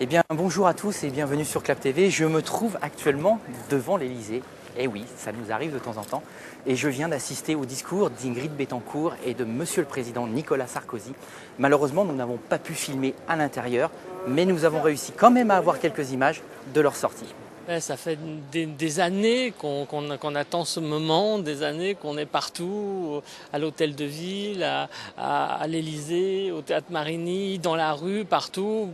Eh bien, bonjour à tous et bienvenue sur Clap TV. Je me trouve actuellement devant l'Elysée. Et oui, ça nous arrive de temps en temps. Et je viens d'assister au discours d'Ingrid Betancourt et de Monsieur le Président Nicolas Sarkozy. Malheureusement, nous n'avons pas pu filmer à l'intérieur, mais nous avons réussi quand même à avoir quelques images de leur sortie. Ouais, ça fait des années qu'on attend ce moment, des années qu'on est partout, à l'hôtel de ville, à l'Elysée, au théâtre Marigny, dans la rue, partout,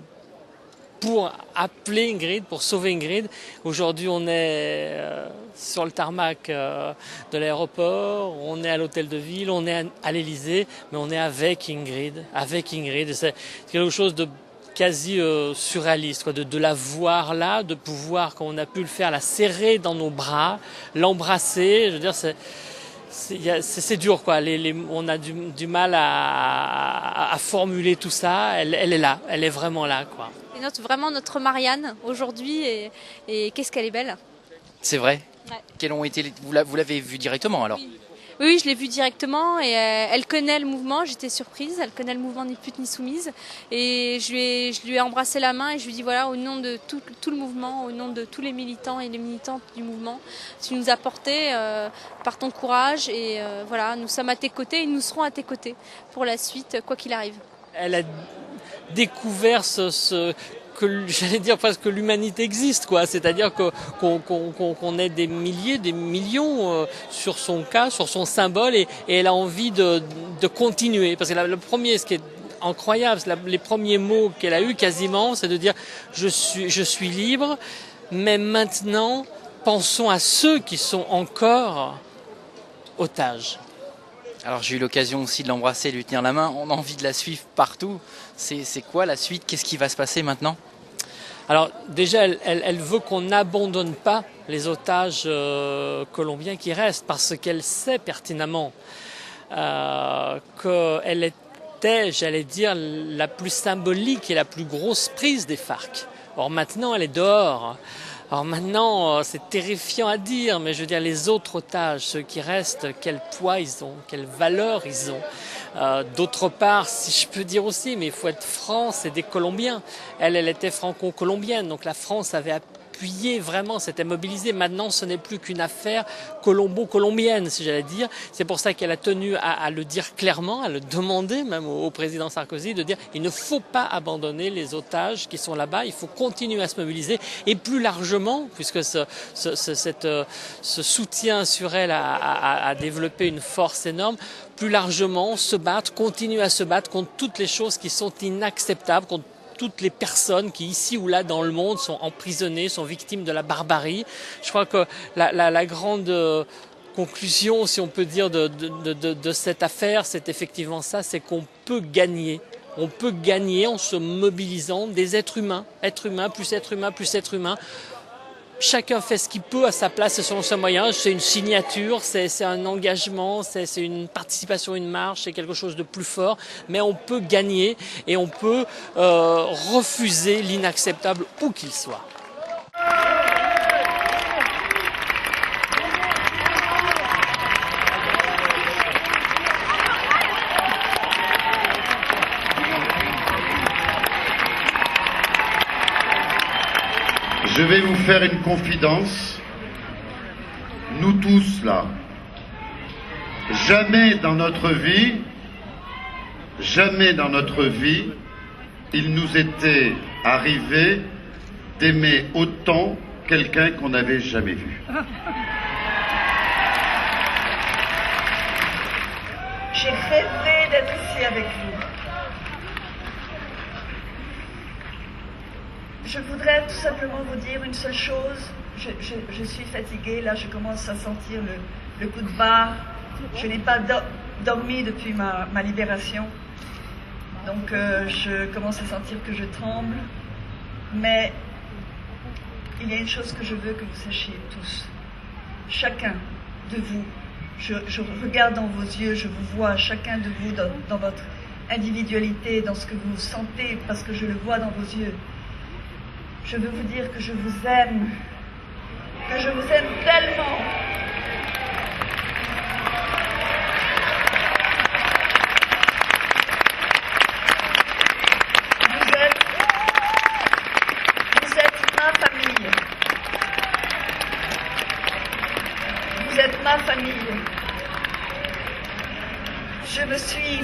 pour appeler Ingrid, pour sauver Ingrid. Aujourd'hui, on est sur le tarmac de l'aéroport, on est à l'hôtel de ville, on est à l'Elysée, mais on est avec Ingrid. C'est quelque chose de quasi surréaliste, quoi, de la voir là, de pouvoir, quand on a pu le faire, la serrer dans nos bras, l'embrasser. Je veux dire, c'est dur, quoi. On a du mal à formuler tout ça. Elle est là, elle est vraiment là, quoi. C'est vraiment notre Marianne aujourd'hui et qu'est-ce qu'elle est belle. C'est vrai. Ouais. Quels ont été vous l'avez vue directement alors? Oui, je l'ai vue directement et elle connaît le mouvement, j'étais surprise, elle connaît le mouvement Ni pute ni soumise et je lui ai embrassé la main et je lui ai dit voilà, au nom de tout le mouvement, au nom de tous les militants et les militantes du mouvement, tu nous as porté par ton courage et voilà, nous sommes à tes côtés et nous serons à tes côtés pour la suite, quoi qu'il arrive. Elle a découvert que j'allais dire presque que l'humanité existe, quoi. C'est-à-dire qu'on ait des milliers, des millions sur son cas, sur son symbole, et elle a envie de continuer. Parce que le premier, ce qui est incroyable, les premiers mots qu'elle a eu quasiment, c'est de dire je suis libre, mais maintenant pensons à ceux qui sont encore otages. Alors j'ai eu l'occasion aussi de l'embrasser, de lui tenir la main. On a envie de la suivre partout. C'est quoi la suite? Qu'est-ce qui va se passer maintenant? Alors déjà, elle veut qu'on n'abandonne pas les otages colombiens qui restent, parce qu'elle sait pertinemment qu'elle était, j'allais dire, la plus symbolique et la plus grosse prise des FARC. Or maintenant, elle est dehors. Alors maintenant, c'est terrifiant à dire, mais je veux dire, les autres otages, ceux qui restent, quel poids ils ont, quelle valeur ils ont. D'autre part, si je peux dire aussi, mais il faut être franc, c'est des Colombiens. Elle était franco-colombienne, donc la France avait appuyé vraiment, s'était mobilisée. Maintenant, ce n'est plus qu'une affaire colombo-colombienne, si j'allais dire. C'est pour ça qu'elle a tenu à le dire clairement, à le demander même au président Sarkozy, de dire il ne faut pas abandonner les otages qui sont là-bas, il faut continuer à se mobiliser. Et plus largement, puisque ce soutien sur elle a développé une force énorme, plus largement se battre, continuer à se battre contre toutes les choses qui sont inacceptables, contre toutes les personnes qui, ici ou là dans le monde, sont emprisonnées, sont victimes de la barbarie. Je crois que la grande conclusion, si on peut dire, de cette affaire, c'est effectivement ça, c'est qu'on peut gagner. On peut gagner en se mobilisant des êtres humains, plus être humain, plus être humain. Chacun fait ce qu'il peut à sa place et selon ses moyens. C'est une signature, c'est un engagement, c'est une participation, une marche, c'est quelque chose de plus fort. Mais on peut gagner et on peut refuser l'inacceptable où qu'il soit. Je vais vous faire une confidence. Nous tous là, jamais dans notre vie, il nous était arrivé d'aimer autant quelqu'un qu'on n'avait jamais vu. J'ai rêvé d'être ici avec vous. Je voudrais tout simplement vous dire une seule chose. Je suis fatiguée, là je commence à sentir le coup de barre. Je n'ai pas dormi depuis ma libération. Donc je commence à sentir que je tremble. Mais il y a une chose que je veux que vous sachiez tous. Chacun de vous, je regarde dans vos yeux, je vous vois, chacun de vous dans votre individualité, dans ce que vous sentez, parce que je le vois dans vos yeux. Je veux vous dire que je vous aime tellement. ma famille. Je me suis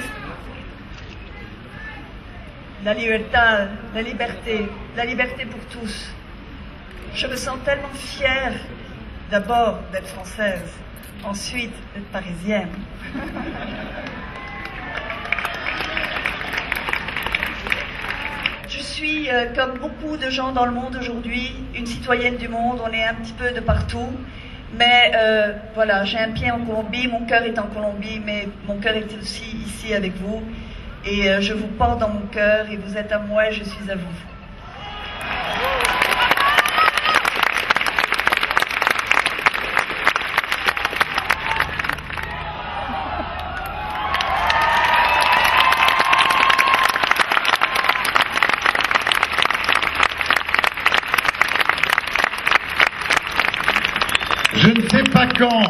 la liberté pour tous. Je me sens tellement fière d'abord d'être française, ensuite d'être parisienne. Je suis, comme beaucoup de gens dans le monde aujourd'hui, une citoyenne du monde. On est un petit peu de partout. Mais voilà, j'ai un pied en Colombie, mon cœur est en Colombie, mais mon cœur est aussi ici avec vous. Et je vous porte dans mon cœur et vous êtes à moi et je suis à vous. Je ne sais pas quand,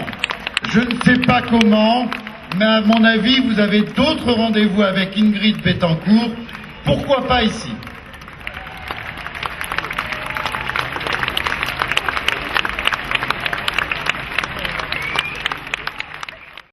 je ne sais pas comment, mais à mon avis, vous avez d'autres rendez-vous avec Ingrid Betancourt. Pourquoi pas ici ?